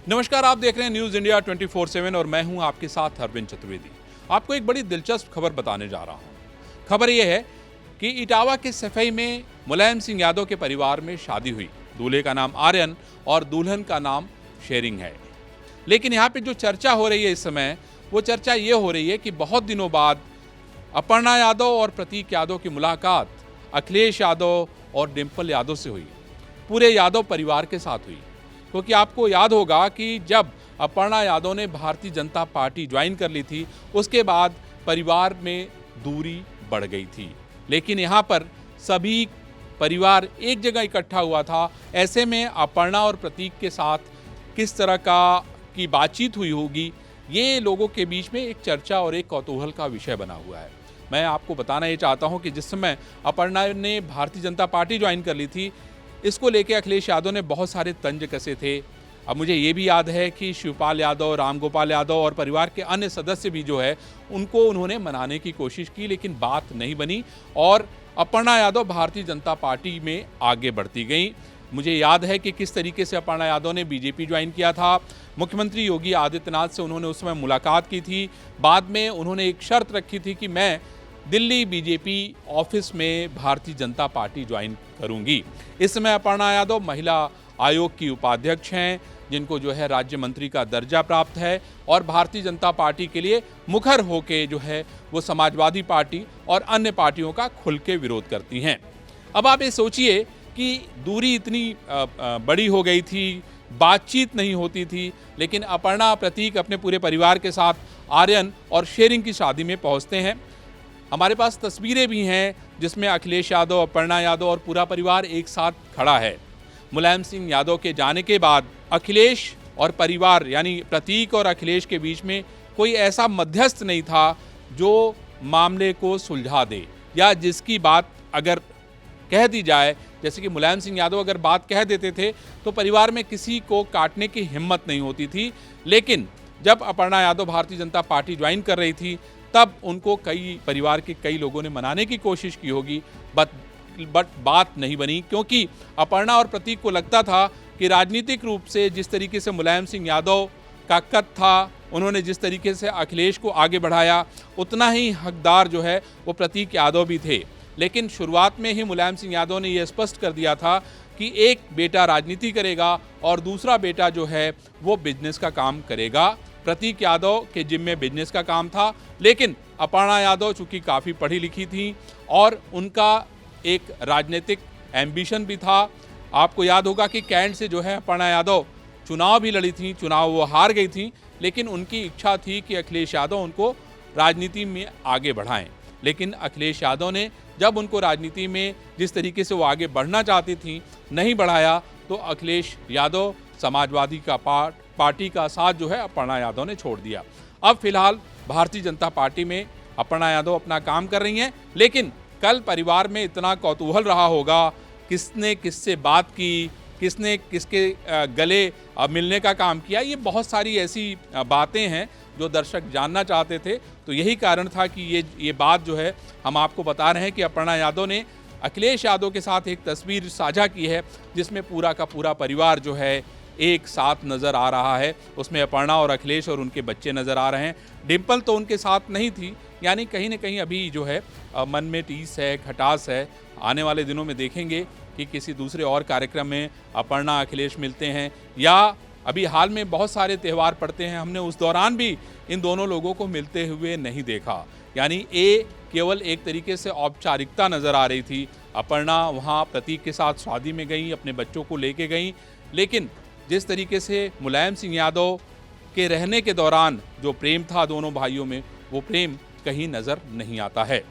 नमस्कार, आप देख रहे हैं न्यूज़ इंडिया 24/7 और मैं हूं आपके साथ अरविंद चतुर्वेदी। आपको एक बड़ी दिलचस्प खबर बताने जा रहा हूं। खबर यह है कि इटावा के सफाई में मुलायम सिंह यादव के परिवार में शादी हुई। दूल्हे का नाम आर्यन और दुल्हन का नाम शेरिंग है। लेकिन यहाँ पे जो चर्चा हो रही है इस समय, वो चर्चा ये हो रही है कि बहुत दिनों बाद अपर्णा यादव और प्रतीक यादव की मुलाकात अखिलेश यादव और डिंपल यादव से हुई, पूरे यादव परिवार के साथ हुई। क्योंकि आपको याद होगा कि जब अपर्णा यादव ने भारतीय जनता पार्टी ज्वाइन कर ली थी, उसके बाद परिवार में दूरी बढ़ गई थी। लेकिन यहाँ पर सभी परिवार एक जगह इकट्ठा हुआ था। ऐसे में अपर्णा और प्रतीक के साथ किस तरह की बातचीत हुई होगी, ये लोगों के बीच में एक चर्चा और एक कौतूहल का विषय बना हुआ है। मैं आपको बताना ये चाहता हूँ कि जिस समय अपर्णा ने भारतीय जनता पार्टी ज्वाइन कर ली थी, इसको लेके अखिलेश यादव ने बहुत सारे तंज कसे थे। अब मुझे ये भी याद है कि शिवपाल यादव, रामगोपाल यादव और परिवार के अन्य सदस्य भी जो है उनको उन्होंने मनाने की कोशिश की, लेकिन बात नहीं बनी और अपर्णा यादव भारतीय जनता पार्टी में आगे बढ़ती गई। मुझे याद है कि किस तरीके से अपर्णा यादव ने बीजेपी ज्वाइन किया था। मुख्यमंत्री योगी आदित्यनाथ से उन्होंने उस समय मुलाकात की थी। बाद में उन्होंने एक शर्त रखी थी कि मैं दिल्ली बीजेपी ऑफिस में भारतीय जनता पार्टी ज्वाइन करूंगी। इस समय अपर्णा यादव महिला आयोग की उपाध्यक्ष हैं, जिनको जो है राज्य मंत्री का दर्जा प्राप्त है और भारतीय जनता पार्टी के लिए मुखर होके जो है वो समाजवादी पार्टी और अन्य पार्टियों का खुल के विरोध करती हैं। अब आप ये सोचिए कि दूरी इतनी बड़ी हो गई थी, बातचीत नहीं होती थी, लेकिन अपर्णा, प्रतीक अपने पूरे परिवार के साथ आर्यन और शेरिंग की शादी में पहुंचते हैं। हमारे पास तस्वीरें भी हैं जिसमें अखिलेश यादव, अपर्णा यादव और पूरा परिवार एक साथ खड़ा है। मुलायम सिंह यादव के जाने के बाद अखिलेश और परिवार यानी प्रतीक और अखिलेश के बीच में कोई ऐसा मध्यस्थ नहीं था जो मामले को सुलझा दे, या जिसकी बात अगर कह दी जाए, जैसे कि मुलायम सिंह यादव अगर बात कह देते थे तो परिवार में किसी को काटने की हिम्मत नहीं होती थी। लेकिन जब अपर्णा यादव भारतीय जनता पार्टी ज्वाइन कर रही थी, तब उनको परिवार के कई लोगों ने मनाने की कोशिश की होगी, बट बात नहीं बनी। क्योंकि अपर्णा और प्रतीक को लगता था कि राजनीतिक रूप से जिस तरीके से मुलायम सिंह यादव का कद था, उन्होंने जिस तरीके से अखिलेश को आगे बढ़ाया, उतना ही हकदार जो है वो प्रतीक यादव भी थे। लेकिन शुरुआत में ही मुलायम सिंह यादव ने यह स्पष्ट कर दिया था कि एक बेटा राजनीति करेगा और दूसरा बेटा जो है वो बिजनेस का काम करेगा। प्रतीक यादव के जिम्मे बिजनेस का काम था, लेकिन अपर्णा यादव चूंकि काफ़ी पढ़ी लिखी थी और उनका एक राजनीतिक एम्बिशन भी था। आपको याद होगा कि कैंट से जो है अपर्णा यादव चुनाव भी लड़ी थी, चुनाव वो हार गई थी, लेकिन उनकी इच्छा थी कि अखिलेश यादव उनको राजनीति में आगे बढ़ाएं। लेकिन अखिलेश यादव ने जब उनको राजनीति में जिस तरीके से वो आगे बढ़ना चाहती थी नहीं बढ़ाया, तो अखिलेश यादव समाजवादी का पार्टी का साथ जो है अपर्णा यादव ने छोड़ दिया। अब फिलहाल भारतीय जनता पार्टी में अपर्णा यादव अपना काम कर रही हैं, लेकिन कल परिवार में इतना कौतूहल रहा होगा, किसने किससे बात की, किसने किसके गले मिलने का काम किया, ये बहुत सारी ऐसी बातें हैं जो दर्शक जानना चाहते थे। तो यही कारण था कि ये बात जो है हम आपको बता रहे हैं कि अपर्णा यादव ने अखिलेश यादव के साथ एक तस्वीर साझा की है, जिसमें पूरा का पूरा परिवार जो है एक साथ नज़र आ रहा है। उसमें अपर्णा और अखिलेश और उनके बच्चे नज़र आ रहे हैं। डिंपल तो उनके साथ नहीं थी, यानी कहीं ना कहीं अभी जो है मन में टीस है, खटास है। आने वाले दिनों में देखेंगे कि किसी दूसरे और कार्यक्रम में अपर्णा अखिलेश मिलते हैं, या अभी हाल में बहुत सारे त्यौहार पड़ते हैं, हमने उस दौरान भी इन दोनों लोगों को मिलते हुए नहीं देखा। यानी ये केवल एक तरीके से औपचारिकता नज़र आ रही थी। अपर्णा वहाँ प्रतीक के साथ शादी में गई, अपने बच्चों को लेके गई, लेकिन जिस तरीके से मुलायम सिंह यादव के रहने के दौरान जो प्रेम था दोनों भाइयों में, वो प्रेम कहीं नज़र नहीं आता है।